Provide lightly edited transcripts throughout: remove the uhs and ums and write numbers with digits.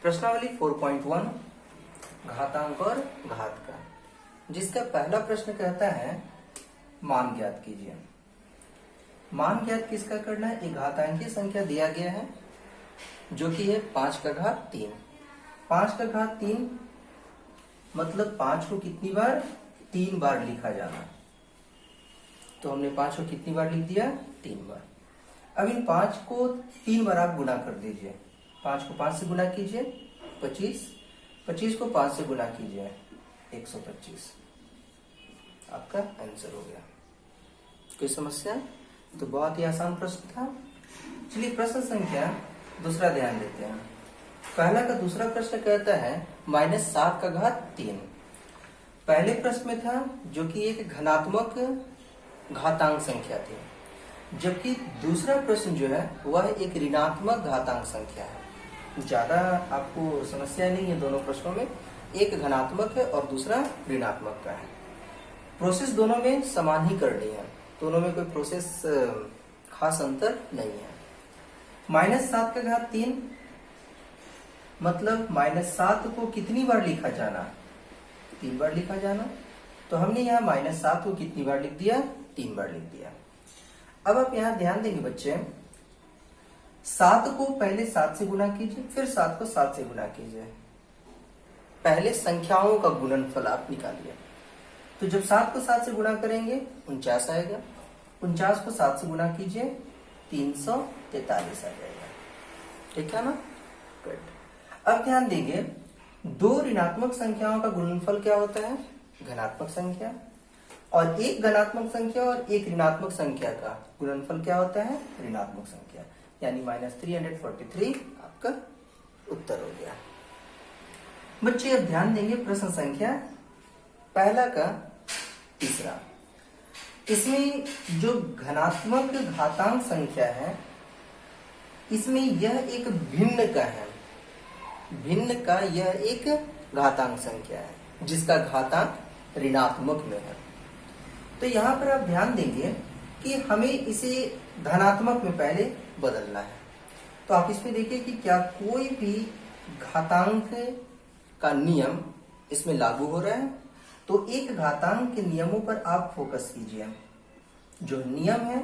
प्रश्नावली 4.1 घातांक और घात का, जिसका पहला प्रश्न कहता है मान ज्ञात कीजिए। मान ज्ञात किसका करना है? एक घातांकीय संख्या दिया गया है जो कि है 5 का घात 3। 5 का घात 3 मतलब 5 को कितनी बार? 3 बार लिखा जाना। तो हमने 5 को कितनी बार लिख दिया? 3 बार। अब इन 5 को 3 बार आप गुना कर दीजिए। 5 को 5 से गुना कीजिए 25, 25 को 5 से गुना कीजिए 125। आपका आंसर हो गया। कोई समस्या? तो बहुत ही आसान प्रश्न था। चलिए प्रश्न संख्या दूसरा ध्यान देते हैं। पहला का दूसरा प्रश्न कहता है -7 का घात 3। पहले प्रश्न में था जो कि एक धनात्मक घातांक संख्या थी, जबकि दूसरा प्रश्न जो है वह एक ऋणात्मक घातांक संख्या है। ज्यादा आपको समस्या नहीं है दोनों प्रश्नों में। एक धनात्मक है और दूसरा ऋणात्मक का है। प्रोसेस दोनों में समान ही करनी है, दोनों में कोई प्रोसेस खास अंतर नहीं है। -7 का घात 3 मतलब -7 को कितनी बार लिखा जाना? 3 बार लिखा जाना। तो हमने यहाँ -7 को कितनी बार लिख दिया? 3 बार लिख दिया। अब आप यहाँ ध्यान देंगे बच्चे, 7 को पहले 7 से गुना कीजिए, फिर 7 को 7 से गुना कीजिए। पहले संख्याओं का गुणनफल आप निकालिए। तो जब 7 को 7 से गुना करेंगे 49 आएगा। 49 को 7 से गुना कीजिए 343 आ जाएगा। ठीक है ना? गुड। अब ध्यान देंगे, दो ऋणात्मक संख्याओं का गुणनफल क्या होता है? धनात्मक संख्या। और एक धनात्मक संख्या और एक ऋणात्मक संख्या का गुणनफल क्या होता है? ऋणात्मक संख्या। यानी -343 आपका उत्तर हो गया। बच्चे अब ध्यान देंगे प्रश्न संख्या पहला का तीसरा। इसमें जो धनात्मक घातांक संख्या है, इसमें यह एक भिन्न का है। भिन्न का यह एक घातांक संख्या है जिसका घातांक ऋणात्मक में है। तो यहां पर आप ध्यान देंगे कि हमें इसे धनात्मक में पहले बदलना है। तो आप इसमें देखिए कि क्या कोई भी घातांक का नियम इसमें लागू हो रहा है। तो एक घातांक के नियमों पर आप फोकस कीजिए। जो नियम है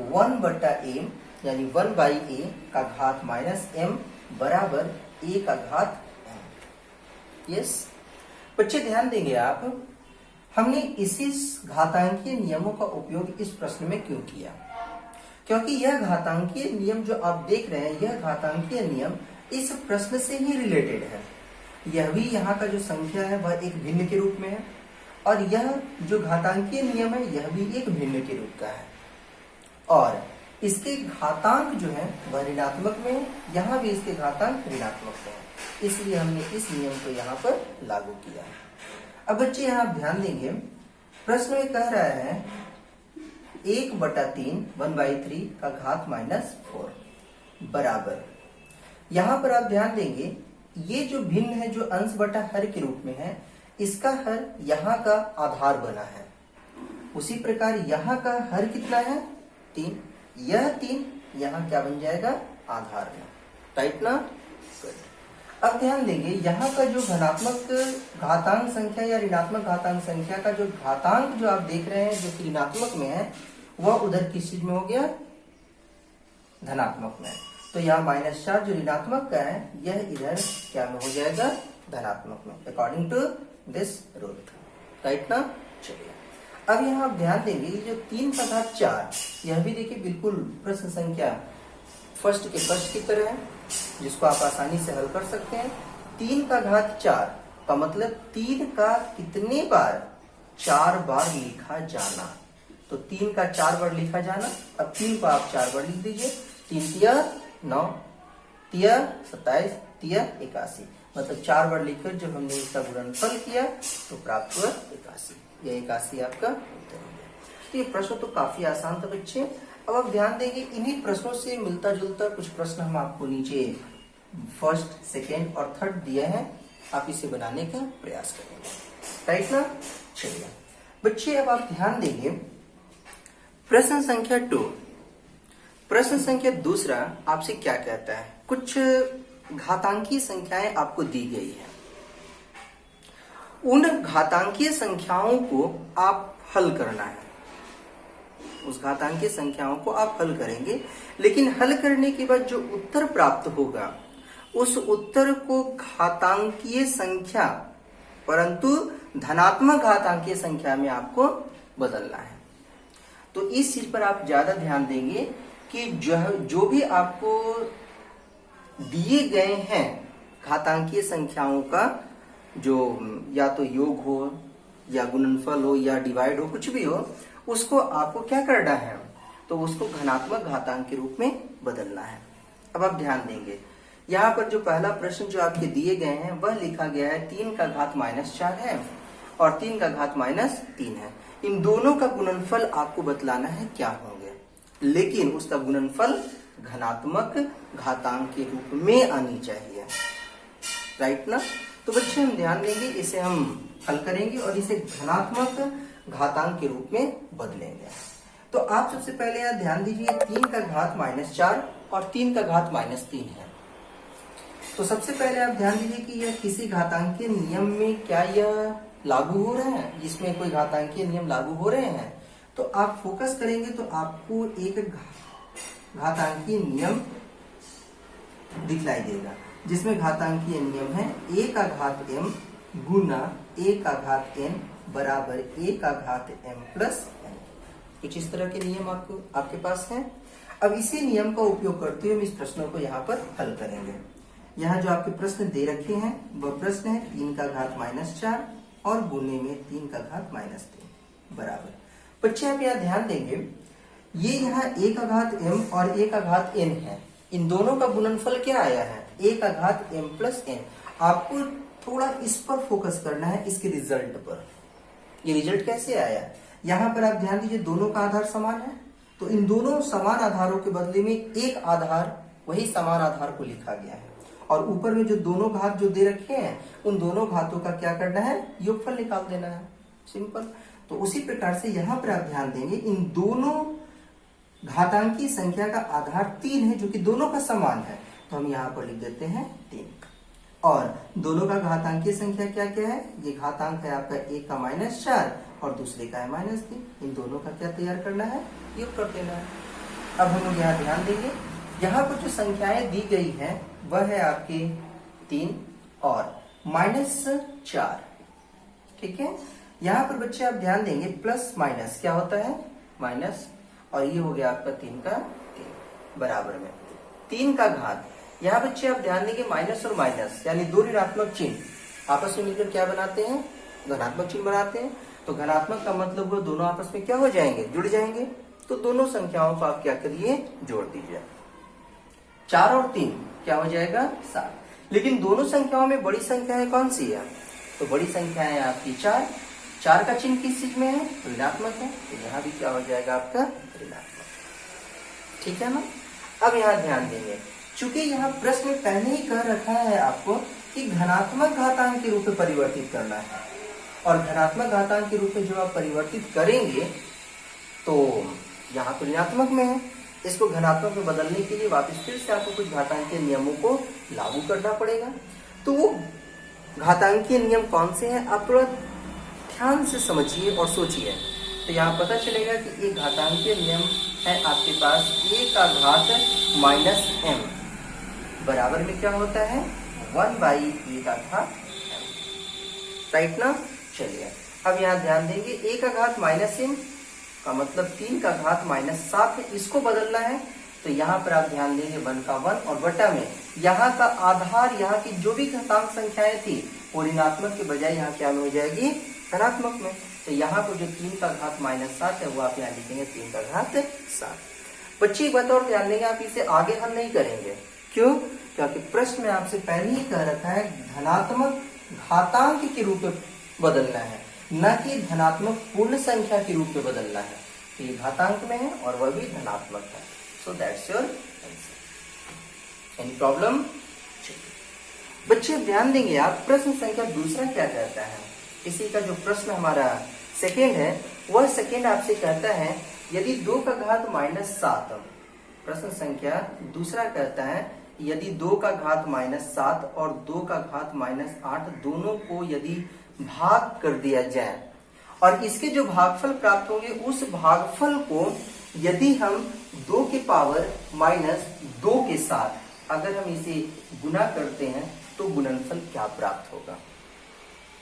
1/a यानी 1/a का घात -m बराबर a का घात m। यस बच्चे ध्यान देंगे आप, हमने इसी घातांकीय नियमों का उपयोग इस प्रश्न में क्यों किया? क्योंकि यह घातांकीय नियम जो आप देख रहे हैं, यह घातांकीय नियम इस प्रश्न से ही रिलेटेड है। यह भी यहाँ का जो संख्या है वह एक भिन्न के रूप में है, और यह जो घातांकीय नियम है यह भी एक भिन्न के रूप का है, और इसके घातांक जो है वह ऋणात्मक में है। यहाँ भी इसके घातांक ऋणात्मक में है, इसलिए हमने इस नियम को यहाँ पर लागू किया है। अब बच्चे यहाँ ध्यान देंगे, प्रश्न में कह रहा है 1/3 1/3 का घात -4 बराबर। यहाँ पर आप ध्यान देंगे ये जो भिन्न है, जो अंश बटा हर के रूप में है, इसका हर यहाँ का आधार बना है। उसी प्रकार यहाँ का हर कितना है? 3। यह 3 यहाँ क्या बन जाएगा? आधार में। राइट ना? अब ध्यान देंगे, यहाँ का जो धनात्मक घातांक संख्या या ऋणात्मक घातांक संख्या का जो घातांक जो आप देख रहे हैं जो कि ऋणात्मक में है, वह उधर किस चीज में हो गया? धनात्मक में। तो यहाँ -4 जो ऋणात्मक का है, यह इधर क्या में हो जाएगा? धनात्मक में, according to this rule. Right ना? चलिए अब यहाँ आप ध्यान देंगे, जो 3 का घात 4, यह भी देखिए बिल्कुल प्रश्न संख्या फर्स्ट के फर्स्ट की तरह है, जिसको आप आसानी से हल कर सकते हैं। 3 का घात 4 का मतलब 3 का कितने बार? 4 बार लिखा जाना। तो 3 का 4 बार लिखा जाना। अब 3 को आप 4 बार लिख दीजिए। 3 तिया 9, तिया 27, तिया 81, मतलब 4 बार लिखकर जब हमने इसका गुणनफल किया तो प्राप्त हुआ 81। यह 81 आपका उत्तर हो गया। ये प्रश्न तो काफी आसान था बच्चे। अब आप ध्यान देंगे, इन्हीं प्रश्नों से मिलता जुलता कुछ प्रश्न हम आपको नीचे फर्स्ट, सेकेंड और थर्ड दिए हैं। आप इसे बनाने का प्रयास करेंगे। राइट ना? चलिए बच्चे अब आप ध्यान देंगे, प्रश्न संख्या 2। प्रश्न संख्या दूसरा आपसे क्या कहता है? कुछ घातांकीय संख्याएं आपको दी गई है, उन घातांकीय संख्याओं को आप हल करना है। उस घातांकीय संख्याओं को आप हल करेंगे, लेकिन हल करने के बाद जो उत्तर प्राप्त होगा उस उत्तर को घातांकीय संख्या, परंतु धनात्मक घातांकीय संख्या में आपको बदलना है। तो इस चीज पर आप ज्यादा ध्यान देंगे कि जो भी आपको दिए गए हैं घातांकीय संख्याओं का, जो या तो योग हो या गुणनफल हो या डिवाइड हो, कुछ भी हो, उसको आपको क्या करना है, तो उसको धनात्मक घातांक के रूप में बदलना है। अब आप ध्यान देंगे, यहाँ पर जो पहला प्रश्न जो आपके दिए गए हैं वह लिखा गया है 3 का घात -4 है और 3 का घात -3 है। इन दोनों का गुणनफल आपको बतलाना है क्या होंगे, लेकिन उसका गुणनफल धनात्मक घातांक के रूप में आनी चाहिए, राइट ना। तो बच्चे हम ध्यान देंगे, इसे हम हल करेंगे और इसे धनात्मक घातांक के रूप में बदलेंगे। तो आप सबसे पहले यहाँ ध्यान दीजिए, 3 का घात -4 और 3 का घात -3 है। तो सबसे पहले आप ध्यान दीजिए कि यह किसी घातांकीय नियम में क्या यह लागू हो रहा है, इसमें कोई घातांकीय नियम लागू हो रहे हैं। तो आप फोकस करेंगे तो आपको एक घातांकीय नियम दिखलाई देगा, जिसमें घातांकीय नियम है a का घात m गुना a का घात n बराबर a का घात m प्लस n। कुछ इस तरह के नियम आपके पास हैं। अब इसी नियम का उपयोग करते हुए हम इस प्रश्नों को यहाँ पर हल करेंगे। यहाँ जो आपके प्रश्न दे रखे हैं वह प्रश्न है 3 का घात -4 और गुने में 3 का घात -3 बराबर। बच्चे आप यहाँ ध्यान देंगे, ये यहाँ a का घात m और a का घात n है, इन दोनों का गुणनफल क्या आया है, a का घात m प्लस n। आपको थोड़ा इस पर फोकस करना है, इसके रिजल्ट पर। ये रिजल्ट कैसे आया, यहाँ पर आप ध्यान दीजिए, दोनों का आधार समान है, तो इन दोनों समान आधारों के बदले में एक आधार, वही समान आधार को लिखा गया है, और ऊपर में जो दोनों घात जो दे रखे हैं उन दोनों घातों का क्या करना है, योगफल निकाल देना है, सिंपल। तो उसी प्रकार से यहाँ पर आप ध्यान देंगे, इन दोनों घातांकीय संख्या का आधार 3 है, जो कि दोनों का समान है, तो हम यहाँ पर लिख देते हैं 3। और दोनों का घातांकीय संख्या क्या क्या है, ये घातांक है आपका एक का -4 और दूसरे का है -3। इन दोनों का क्या तैयार करना है, योग कर देना है। अब हम लोग यहाँ ध्यान देंगे, यहाँ पर जो संख्याएं दी गई हैं वह है आपकी 3 और -4, ठीक है। यहाँ पर बच्चे आप ध्यान देंगे, प्लस माइनस क्या होता है, माइनस, और ये हो गया आपका 3 का 3 बराबर में 3 का घात। यहाँ बच्चे आप ध्यान देंगे, माइनस और माइनस यानी दो ऋणात्मक चिन्ह आपस में मिलकर क्या बनाते हैं, धनात्मक चिन्ह बनाते हैं। तो धनात्मक का मतलब वो दोनों आपस में क्या हो जाएंगे, जुड़ जाएंगे। तो दोनों संख्याओं को आप क्या करिए, जोड़ दीजिए। 4 और 3 क्या हो जाएगा, 7। लेकिन दोनों संख्याओं में बड़ी संख्या है कौन सी है, तो बड़ी संख्या है आपकी 4। 4 का चिन्ह किस चीज में है, ऋणात्मक है, तो यहाँ भी क्या हो जाएगा आपका ऋणात्मक, ठीक है ना। अब यहाँ ध्यान देंगे, चूंकि यहाँ प्रश्न में पहले ही कह रखा है आपको कि धनात्मक घातांक के रूप में परिवर्तित करना है, और धनात्मक घातांक के रूप में जब आप परिवर्तित करेंगे तो यहाँ तो ऋणात्मक में है, इसको धनात्मक में बदलने के लिए वापस फिर से आपको कुछ घातांकीय नियमों को लागू करना पड़ेगा। तो वो घातांकीय नियम कौन से हैं, आप थोड़ा ध्यान से समझिए और सोचिए। तो यहाँ पता चलेगा कि एक घातांकीय नियम है आपके पास, a का घात -m बराबर में क्या होता है, 1/a का घात m, राइट ना। चलिए अब यहाँ ध्यान देंगे, a का घात -m का मतलब 3 का घात -7 है, इसको बदलना है। तो यहाँ पर आप ध्यान देंगे 1 का 1 और बटा में यहाँ का आधार, यहाँ की जो भी घातांक संख्याएं थी वो ऋणात्मक के बजाय यहाँ क्या हो जाएगी, धनात्मक में। तो यहाँ पर जो 3 का घात -7 है वो आप यहाँ लिखेंगे 3 का घात 7। बच्चे एक बात और ध्यान देंगे, आप इसे आगे हल नहीं करेंगे, क्यों, क्योंकि प्रश्न में आपसे पहले ही कह रखा है धनात्मक घातांक के रूप में बदलना है, न कि धनात्मक पूर्ण संख्या के रूप में बदलना है। तो ये घातांक में है और वह भी धनात्मक है, so that's your answer. Any problem. बच्चे ध्यान देंगे आप, प्रश्न संख्या दूसरा क्या कहता है, इसी का जो प्रश्न हमारा सेकेंड है वह सेकेंड आपसे कहता है यदि 2 का घात -7, प्रश्न संख्या दूसरा कहता है यदि 2 का घात -7 और 2 का घात -8 दोनों को यदि भाग कर दिया जाए और इसके जो भागफल प्राप्त होंगे उस भागफल को यदि हम 2 की पावर -2 के साथ अगर हम इसे गुना करते हैं तो गुणनफल क्या प्राप्त होगा।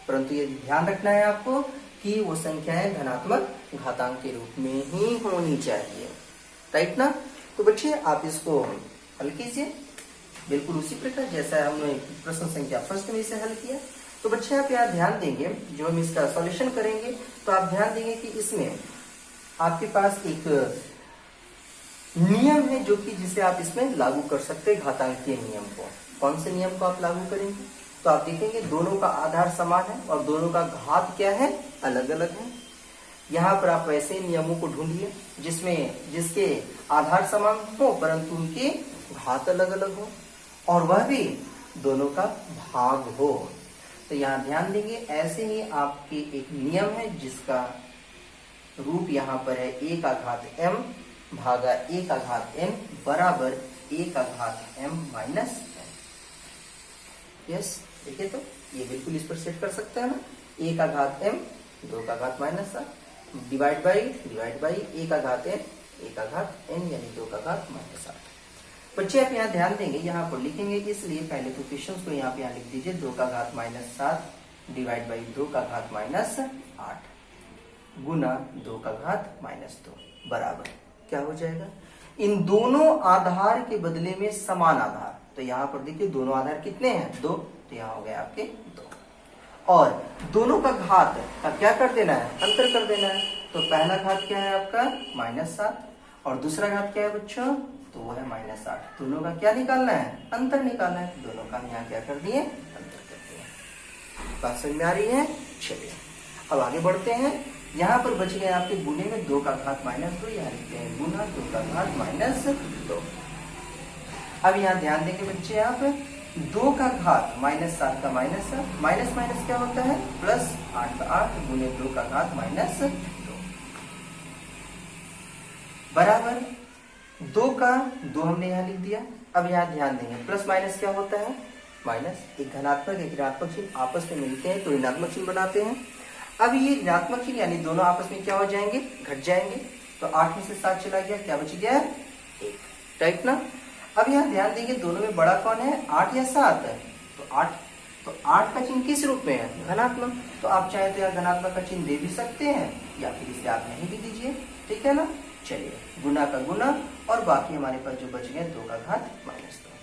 परंतु ये ध्यान रखना है आपको कि वो संख्याएं धनात्मक घातांक के रूप में ही होनी चाहिए, राइट ना। तो बच्चे आप इसको हल कीजिए बिल्कुल उसी प्रकार जैसा हमने प्रश्न संख्या फर्स्ट में इसे हल किया। तो बच्चे आप यहाँ ध्यान देंगे, जो हम इसका सॉल्यूशन करेंगे तो आप ध्यान देंगे कि इसमें आपके पास एक नियम है जो कि जिसे आप इसमें लागू कर सकते हैं घातांकीय नियम को। कौन से नियम को आप लागू करेंगे? तो आप देखेंगे दोनों का आधार समान है और दोनों का घात क्या है, अलग अलग है। यहाँ पर आप वैसे नियमों को ढूंढिए जिसके आधार समान हो परंतु उनके घात अलग अलग हो और वह भी दोनों का भाग हो। तो यहाँ ध्यान देंगे ऐसे ही आपके एक नियम है जिसका रूप यहाँ पर है a का घात m भागा a का घात n बराबर a का घात m माइनस n। यस, देखिए तो ये बिल्कुल इस पर सेट कर सकते हैं ना। a का घात m 2 का घात -7 डिवाइड बाई a का घात n a का घात n यानी 2 का घात -8। बच्चे आप यहाँ ध्यान देंगे, यहाँ पर लिखेंगे इसलिए पहले तो क्वेश्चन को यहाँ पे यहाँ लिख दीजिए 2 का घात -7 डिवाइड बाई 2 का घात -8 गुना 2 का घात -2 बराबर क्या हो जाएगा। इन दोनों आधार के बदले में समान आधार, तो यहाँ पर देखिए दोनों आधार कितने हैं 2, तो यहाँ हो गए आपके 2 और दोनों का घात का क्या कर देना है, अंतर कर देना है। तो पहला घात क्या है आपका -7 और दूसरा घात क्या है बच्चों, तो वो है -8। दोनों का क्या निकालना है, अंतर निकालना है। दोनों का हम यहाँ क्या कर दिए, अंतर कर दिए। बात समझ में आ रही है? चलिए अब आगे बढ़ते हैं। यहाँ पर बच गए आपके गुने में 2 का घात -2, यहाँ लिखते हैं गुना 2 का घात -2। अब यहाँ ध्यान देंगे बच्चे आप 2 का घात -7 का -7 माइनस क्या होता है प्लस 8 का 8 गुने 2 का घात -2 बराबर 2 का 2 हमने यहाँ लिख दिया। अब यहाँ ध्यान देंगे प्लस माइनस क्या होता है माइनस, एक धनात्मक एक ऋणात्मक चिन्ह आपस में मिलते हैं तो ऋणात्मक चिन्ह बनाते हैं। अब ये ऋणात्मक चिन्ह यानी दोनों आपस में क्या हो जाएंगे, घट जाएंगे। तो 8 में से 7 चला गया, क्या बच गया 1, राइट ना। अब यहाँ ध्यान देंगे दोनों में बड़ा कौन है, 8 या 7 है। तो 8 का चिन्ह किस रूप में है, धनात्मक। तो आप चाहे तो यहाँ धनात्मक का चिन्ह दे भी सकते हैं या फिर इसे आप नहीं भी दीजिए, ठीक है ना। चलिए गुना का गुना और बाकी हमारे पास जो बच गए 2 का घात -2।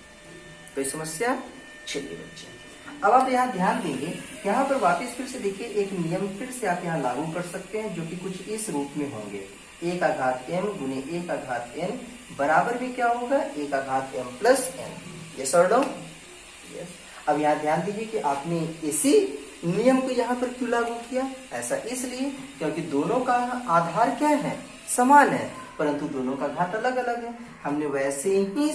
कोई समस्या? चलिए बच्चे अब आप यहाँ ध्यान देंगे, यहाँ पर वापस फिर से देखिए एक नियम फिर से आप यहाँ लागू कर सकते हैं जो कि कुछ इस रूप में होंगे। a का घात m गुने a का घात n बराबर भी क्या होगा, a का घात m प्लस n। यस और नो? यस। अब यहाँ ध्यान दीजिए कि आपने इसी नियम को यहाँ पर क्यों लागू किया, ऐसा इसलिए क्योंकि दोनों का आधार क्या है, समान है, परंतु दोनों का घात अलग अलग है। हमने वैसे ही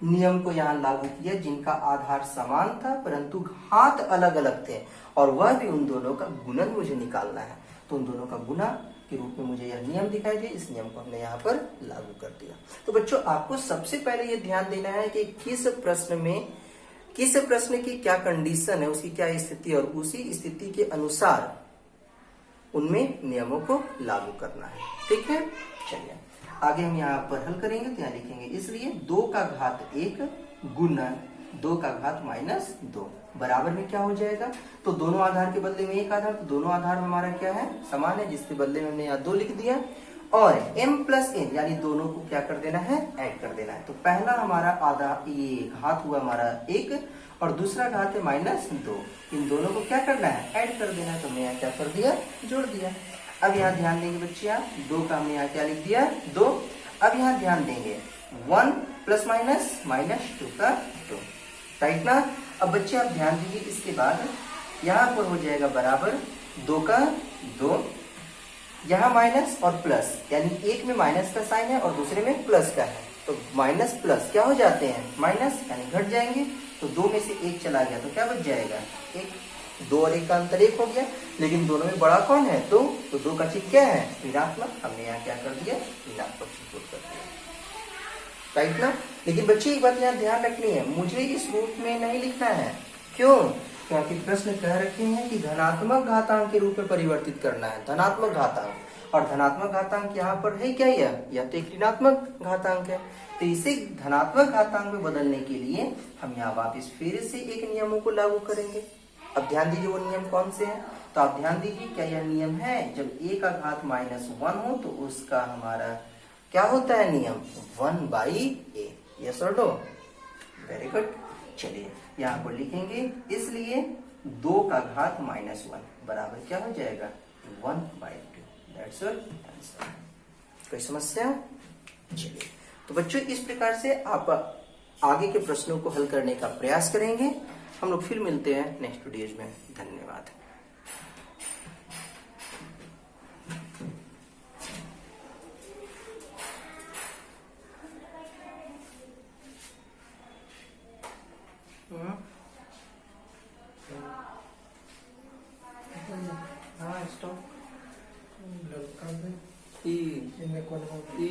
नियम को यहाँ लागू किया जिनका आधार समान था परंतु घात अलग अलग थे और वह भी उन दोनों का गुणन मुझे निकालना है। तो उन दोनों का गुना के रूप में मुझे यह नियम दिखाई दिया, इस नियम को हमने यहाँ पर लागू कर दिया। तो बच्चों आपको सबसे पहले ये ध्यान देना है कि किस प्रश्न की क्या कंडीशन है, उसकी क्या स्थिति और उसी स्थिति के अनुसार उनमें नियमों को लागू करना है, ठीक है। चलिए आगे हम यहाँ पर हल करेंगे तो यहाँ लिखेंगे इसलिए 2 का घात 1 गुना 2 का घात -2 बराबर में क्या हो जाएगा। तो दोनों आधार के बदले में एक आधार, तो दोनों आधार हमारा क्या है, समान है, जिसके बदले में हमने यहाँ 2 लिख दिया और m प्लस n यानी दोनों को क्या कर देना है, ऐड कर देना है। तो पहला हमारा आधा ये घात हुआ हमारा 1 और दूसरा घात है -2, इन दोनों को क्या करना है, ऐड कर देना है। तो हमने यहाँ क्या कर दिया, जोड़ दिया। अब यहाँ ध्यान देंगे बच्चे आप 2 का हमने यहाँ क्या लिख दिया 2। अब यहाँ ध्यान देंगे 1 प्लस माइनस -2 का 2, राइट ना। अब बच्चे आप ध्यान दीजिए इसके बाद यहाँ पर हो जाएगा बराबर 2 का 2, यहाँ माइनस और प्लस यानी एक में माइनस का साइन है और दूसरे में प्लस का है, तो माइनस प्लस क्या हो जाते हैं, माइनस यानी घट जाएंगे। तो 2 में से 1 चला गया तो क्या बच जाएगा 1, 2 और 1 का अंतर 1 हो गया, लेकिन दोनों में बड़ा कौन है 2, तो 2 का चिन्ह क्या है ऋणात्मक, हमने यहाँ क्या कर दिया ऋणात्मक चिन्ह कर दिया। राइट ना। लेकिन बच्चे एक बात यहाँ ध्यान रखनी है, मुझे इस रूप में नहीं लिखना है। क्यों? क्योंकि प्रश्न कह रखे हैं कि धनात्मक घातांक के रूप में परिवर्तित करना है, धनात्मक घातांक। और धनात्मक घातांक यहाँ पर है क्या? यह तो एक ऋणात्मक घातांक है। तो इसे धनात्मक घातांक में बदलने के लिए हम यहाँ वापस फिर से एक नियमों को लागू करेंगे। अब ध्यान दीजिए वो नियम कौन से हैं। तो आप ध्यान दीजिए, क्या यह नियम है, जब a का घात -1 हो तो उसका हमारा क्या होता है नियम, 1/a। यस और नो? Very good. चलिए यहाँ पर लिखेंगे, इसलिए 2 का घात -1 बराबर क्या हो जाएगा, 1/2। That's your answer. कोई समस्या? चलिए, तो बच्चों इस प्रकार से आप आगे के प्रश्नों को हल करने का प्रयास करेंगे। हम लोग फिर मिलते हैं नेक्स्ट वीडियोज में। धन्यवाद। हाँ, stop. Look, come E in the corner. E